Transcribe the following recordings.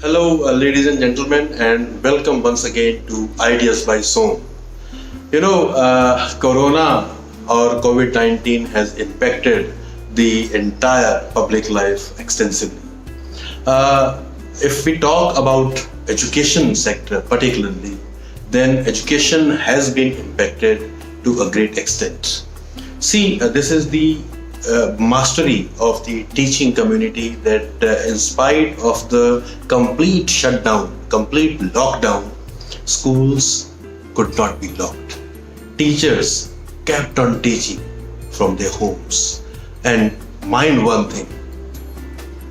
Hello, ladies and gentlemen, and welcome once again to Ideas by SOM. Corona or COVID 19 has impacted the entire public life extensively. If we talk about education sector particularly, then education has been impacted to a great extent. See, this is the mastery of the teaching community that, in spite of the complete shutdown, complete lockdown, schools could not be locked. Teachers kept on teaching from their homes. And mind one thing,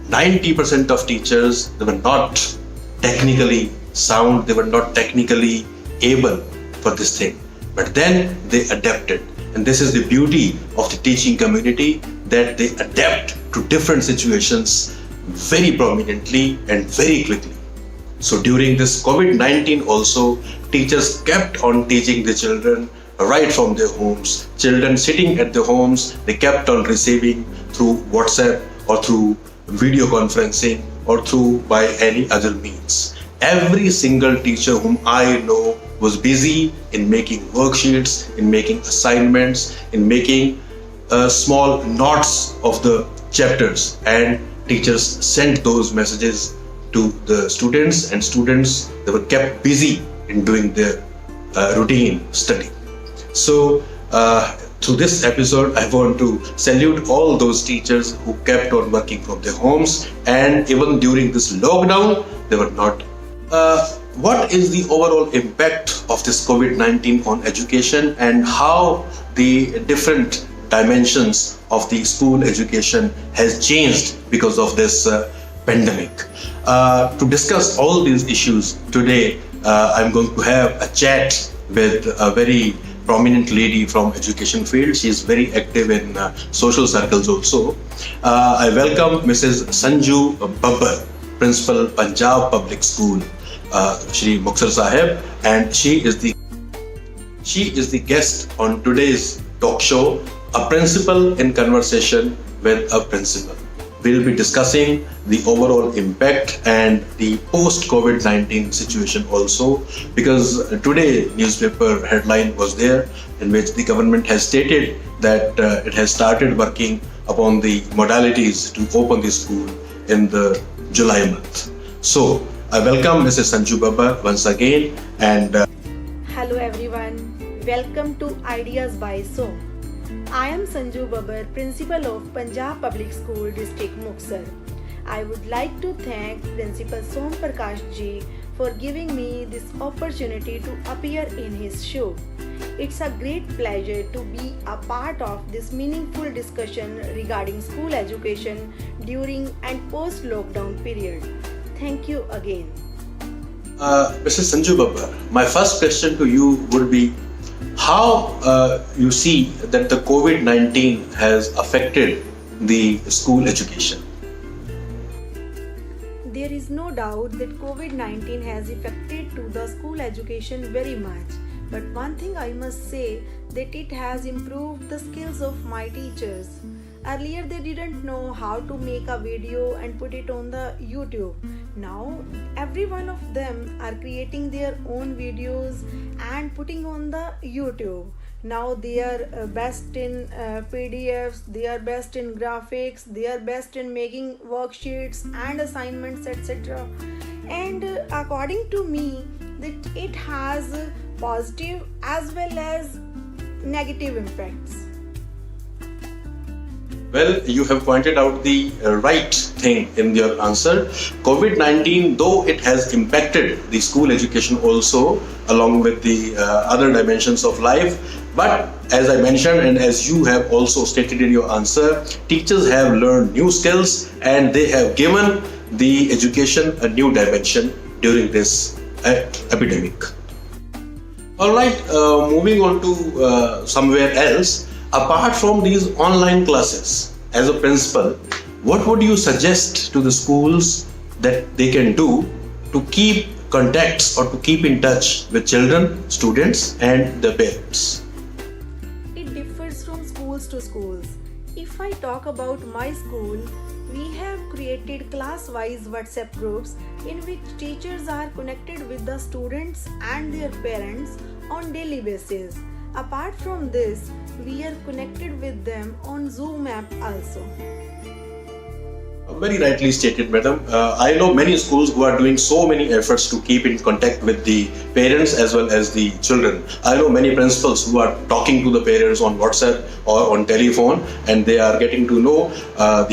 90% of teachers, they were not technically sound, they were not technically able for this thing. But then they adapted. And this is the beauty of the teaching community, that they adapt to different situations very prominently and very quickly. So during this COVID-19 also, teachers kept on teaching the children right from their homes. Children sitting at their homes, they kept on receiving through WhatsApp or through video conferencing or through by any other means. Every single teacher whom I know was busy in making worksheets, in making assignments, in making small notes of the chapters, and teachers sent those messages to the students, and students, they were kept busy in doing their routine study. So through this episode, I want to salute all those teachers who kept on working from their homes, and even during this lockdown, they were not. What is the overall impact of this COVID-19 on education, and how the different dimensions of the school education has changed because of this pandemic? To discuss all these issues today, I'm going to have a chat with a very prominent lady from education field. She is very active in social circles also. I welcome Mrs. Sanju Babbar, Principal, Punjab Public School, Shri Muksar Sahib, and she is the guest on today's talk show, A Principal in Conversation with a Principal. We'll be discussing the overall impact and the post-COVID-19 situation also, because today newspaper headline was there in which the government has stated that it has started working upon the modalities to open the school in the July month. So I welcome Mrs. Sanju Babbar once again, and hello everyone, welcome to Ideas by SOM. I am Sanju Babbar, Principal of Punjab Public School, District Muksar. I would like to thank Principal Som Prakash ji for giving me this opportunity to appear in his show. It's a great pleasure to be a part of this meaningful discussion regarding school education during and post-lockdown period. Thank you again. Mrs. Sanju Babbar, my first question to you would be, how you see that the COVID-19 has affected the school education? There is no doubt that COVID-19 has affected to the school education very much. But one thing I must say, that it has improved the skills of my teachers. Earlier they didn't know how to make a video and put it on the YouTube. Now every one of them are creating their own videos and putting on the YouTube. Now they are best in PDFs, they are best in graphics, they are best in making worksheets and assignments, etc. And according to me, that it has positive as well as negative impacts. Well, you have pointed out the right thing in your answer. COVID-19, though it has impacted the school education also, along with the other dimensions of life, but as I mentioned and as you have also stated in your answer, teachers have learned new skills and they have given the education a new dimension during this epidemic. All right, moving on to somewhere else. Apart from these online classes, as a principal, what would you suggest to the schools that they can do to keep contacts or to keep in touch with children, students, and their parents? It differs from schools to schools. If I talk about my school, We have created class-wise WhatsApp groups in which teachers are connected with the students and their parents on daily basis. Apart from this, we are connected with them on Zoom app also. Very rightly stated, madam. I know many schools who are doing so many efforts to keep in contact with the parents as well as the children. I know many principals who are talking to the parents on WhatsApp or on telephone, and they are getting to know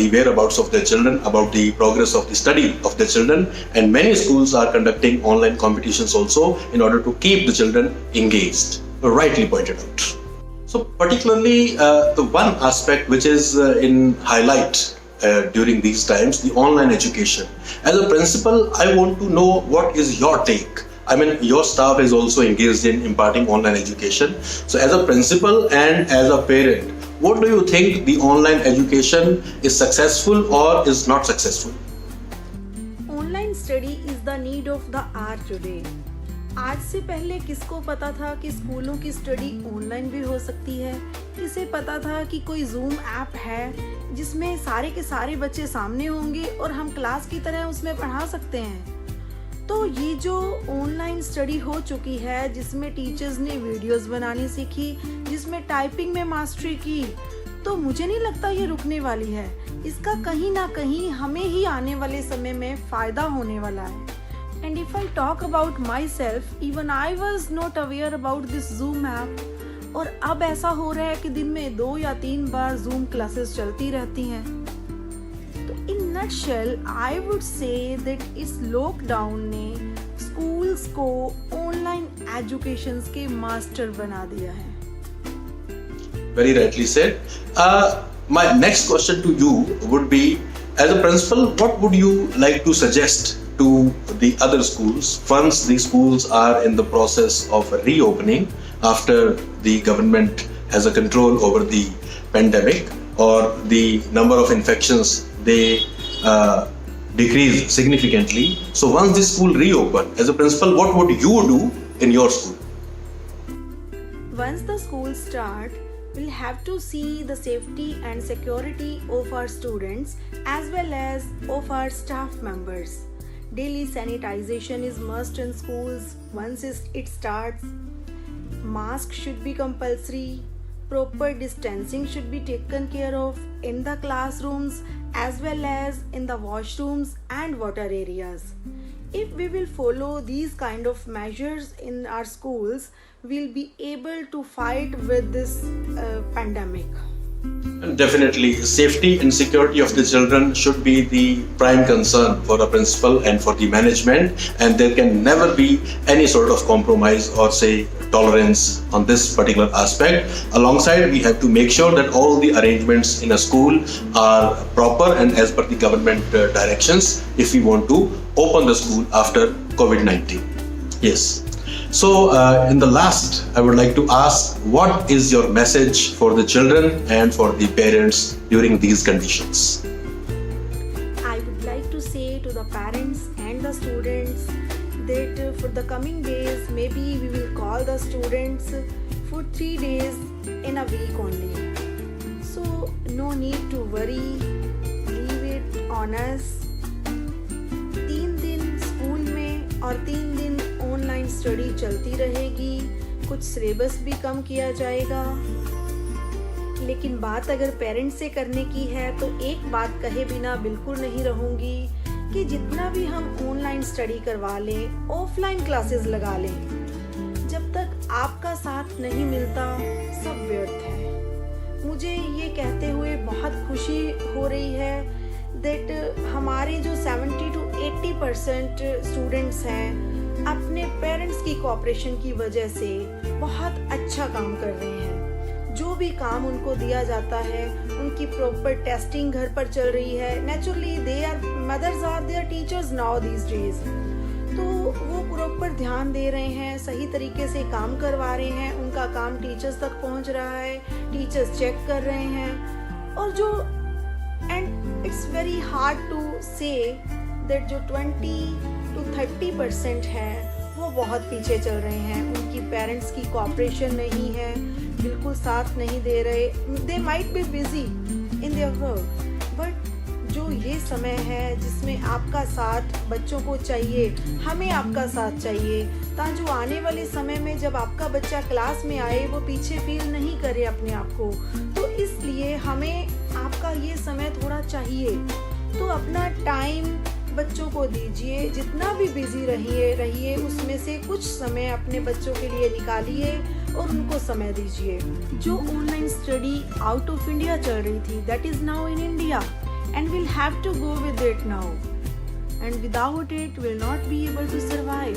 the whereabouts of their children, about the progress of the study of their children, and many schools are conducting online competitions also in order to keep the children engaged. Rightly pointed out. So particularly the one aspect which is in highlight during these times, the online education. As a principal, I want to know what is your take. I mean, your staff is also engaged in imparting online education. So as a principal and as a parent, what do you think the online education is successful or is not successful? Online study is the need of the hour today. आज से पहले किसको पता था कि स्कूलों की study online भी हो सकती है? किसे पता था कि कोई जूम ऐप है जिसमें सारे के सारे बच्चे सामने होंगे और हम क्लास की तरह उसमें पढ़ा सकते हैं? तो ये जो ऑनलाइन स्टडी हो चुकी है, जिसमें टीचर्स ने वीडियोस बनानी सीखी, जिसमें टाइपिंग में मास्टरी की, तो मुझे नहीं लगता ये रुकने वाली है. इसका कहीं ना कहीं हमें ही आने वाले समय में फ़ायदा होने वाला है. And if I talk about myself, even I was not aware about this Zoom app. और अब ऐसा हो रहा है कि दिन में 2 या 3 बार Zoom क्लासेस चलती रहती हैं. तो in nutshell, I would say that इस लॉकडाउन ने स्कूल्स को ऑनलाइन एजुकेशन के मास्टर बना दिया है. Very rightly said. My next question to you would be, as a principal, what would you like to suggest to the other schools once the schools are in the process of reopening after the government has a control over the pandemic or the number of infections they decrease significantly? So once the school reopen, as a principal, what would you do in your school? Once the schools start, we'll have to see the safety and security of our students as well as of our staff members. Daily sanitization is must in schools once it starts. Mask should be compulsory. Proper distancing should be taken care of in the classrooms as well as in the washrooms and water areas. If we will follow these kind of measures in our schools, we'll be able to fight with this pandemic. Definitely, safety and security of the children should be the prime concern for a principal and for the management, and there can never be any sort of compromise or say tolerance on this particular aspect. Alongside, we have to make sure that all the arrangements in a school are proper and as per the government directions if we want to open the school after COVID-19. Yes. So in the last, I would like to ask, what is your message for the children and for the parents during these conditions? I would like to say to the parents and the students that for the coming days, maybe we will call the students for 3 days in a week only. So no need to worry, leave it on us. 3 दिन school में और 3 दिन online study चलती रहेगी. कुछ syllabus भी कम किया जाएगा. लेकिन बात अगर पेरेंट्स से करने की है तो एक बात कहे बिना बिल्कुल नहीं रहूंगी कि जितना भी हम ऑनलाइन स्टडी करवा लें, ऑफलाइन क्लासेस लगा लें, जब तक आपका साथ नहीं मिलता सब व्यर्थ है. मुझे ये कहते हुए बहुत खुशी हो रही है दैट हमारे जो 70 to 80% स्टूडेंट्स हैं अपने पेरेंट्स की कोऑपरेशन की वजह से बहुत अच्छा काम कर रहे हैं. जो भी काम उनको दिया जाता है उनकी प्रॉपर टेस्टिंग घर पर चल रही है. Naturally mothers are their teachers now these days. तो वो प्रॉपर ध्यान दे रहे हैं, सही तरीके से काम करवा रहे हैं. उनका काम टीचर्स तक पहुंच रहा है, टीचर्स चेक कर रहे हैं. और जो and it's very hard to say that जो 20 to 30% है वो बहुत पीछे चल रहे हैं. उनकी पेरेंट्स की कोऑपरेशन नहीं है, बिल्कुल साथ नहीं दे रहे. They might be busy in their work, but जो ये समय है जिसमें आपका साथ बच्चों को चाहिए, हमें आपका साथ चाहिए, ताकि जो आने वाले समय में जब आपका बच्चा क्लास में आए वो पीछे फील नहीं करे अपने आप को। तो इसलिए हमें आपका ये समय थोड़ा चाहिए। तो अपना टाइम बच्चों को दीजिए, जितना भी बिजी रहिए उसमें से कुछ समय अपने बच्चों के लिए निकालिए और उनको समय दीजिए। जो online study out of India चल रही थी, that is now in India and will have to go with it now, and without it will not be able to survive.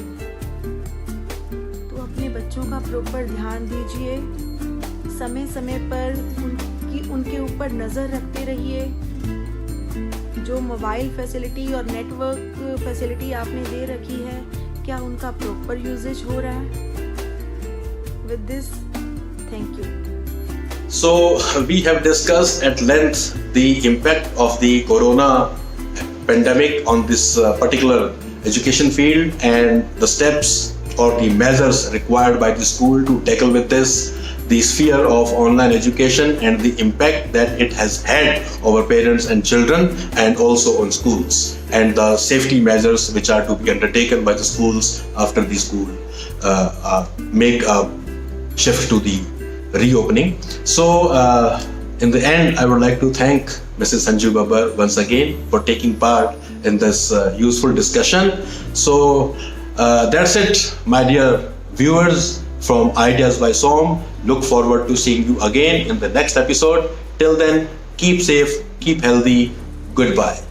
तो अपने बच्चों का प्रॉपर ध्यान दीजिए, समय समय पर उनके ऊपर नज़र रखते रहिए। जो मोबाइल फैसिलिटी और नेटवर्क फैसिलिटी आपने दे रखी है, क्या उनका प्रॉपर यूजेज हो रहा है? With this, thank you. So we have discussed at length the impact of the corona pandemic on this particular education field and the steps or the measures required by the school to tackle with this, the sphere of online education and the impact that it has had over parents and children and also on schools, and the safety measures which are to be undertaken by the schools after the school make a shift to the reopening. So in the end, I would like to thank Mrs. Sanju Babbar once again for taking part in this useful discussion. So that's it, my dear viewers from Ideas by SOM. Look forward to seeing you again in the next episode. Till then, keep safe, keep healthy. Goodbye.